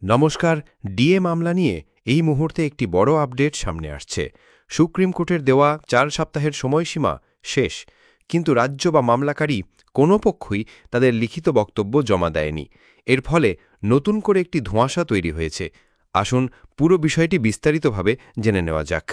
নমস্কার। ডিএ মামলা নিয়ে এই মুহূর্তে একটি বড় আপডেট সামনে আসছে। সুপ্রিম কোর্টের দেওয়া 4 সপ্তাহের সময়সীমা শেষ, কিন্তু রাজ্য বা মামলাকারী কোনো পক্ষই তাদের লিখিত বক্তব্য জমা দেয়নি। এর ফলে নতুন করে একটি ধোঁয়াশা তৈরি হয়েছে। আসুন পুরো বিষয়টি বিস্তারিতভাবে জেনে নেওয়া যাক।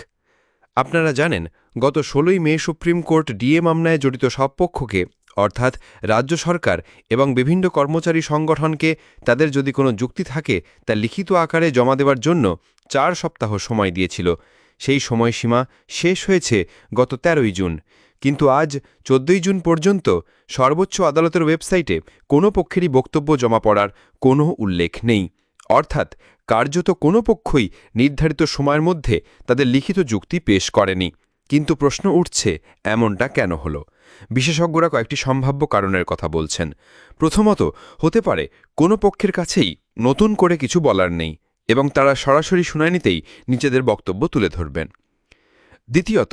আপনারা জানেন, গত 16ই মে সুপ্রিম কোর্ট ডিএ মামলায় জড়িত সব পক্ষকে, অর্থাৎ রাজ্য সরকার এবং বিভিন্ন কর্মচারী সংগঠনকে তাদের যদি কোনো যুক্তি থাকে তা লিখিত আকারে জমা দেওয়ার জন্য 4 সপ্তাহ সময় দিয়েছিল। সেই সময়সীমা শেষ হয়েছে গত 13ই জুন, কিন্তু আজ 14ই জুন পর্যন্ত সর্বোচ্চ আদালতের ওয়েবসাইটে কোনো পক্ষেরই বক্তব্য জমা পড়ার কোনো উল্লেখ নেই। অর্থাৎ কার্যত কোনো পক্ষই নির্ধারিত সময়ের মধ্যে তাদের লিখিত যুক্তি পেশ করেনি। কিন্তু প্রশ্ন উঠছে, এমনটা কেন হলো? বিশেষজ্ঞরা কয়েকটি সম্ভাব্য কারণের কথা বলছেন। প্রথমত, হতে পারে কোনো পক্ষের কাছেই নতুন করে কিছু বলার নেই এবং তারা সরাসরি শুনানিতেই নিজেদের বক্তব্য তুলে ধরবেন। দ্বিতীয়ত,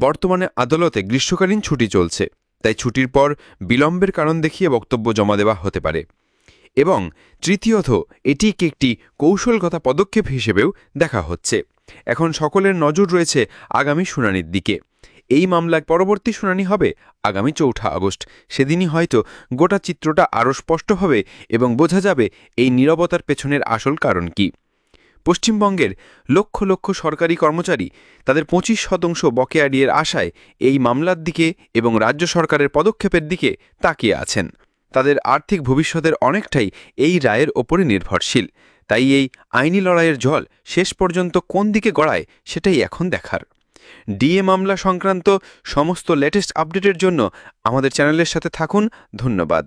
বর্তমানে আদালতে গ্রীষ্মকালীন ছুটি চলছে, তাই ছুটির পর বিলম্বের কারণ দেখিয়ে বক্তব্য জমা দেওয়া হতে পারে। এবং তৃতীয়ত, এটিকে একটি কৌশলগত পদক্ষেপ হিসেবেও দেখা হচ্ছে। এখন সকলের নজর রয়েছে আগামী শুনানির দিকে। এই মামলার পরবর্তী শুনানি হবে আগামী 4 আগস্ট। সেদিনই হয়তো গোটা চিত্রটা আরও স্পষ্ট হবে এবং বোঝা যাবে এই নীরবতার পেছনের আসল কারণ কি। পশ্চিমবঙ্গের লক্ষ লক্ষ সরকারি কর্মচারী তাদের 25% বকেয়া ডিএর আশায় এই মামলার দিকে এবং রাজ্য সরকারের পদক্ষেপের দিকে তাকিয়ে আছেন। তাদের আর্থিক ভবিষ্যতের অনেকটাই এই রায়ের ওপরে নির্ভরশীল। তাই এই আইনি লড়াইয়ের জল শেষ পর্যন্ত কোন দিকে গড়ায় সেটাই এখন দেখার। ডিএ মামলা সংক্রান্ত সমস্ত লেটেস্ট আপডেটের জন্য আমাদের চ্যানেলের সাথে থাকুন। ধন্যবাদ।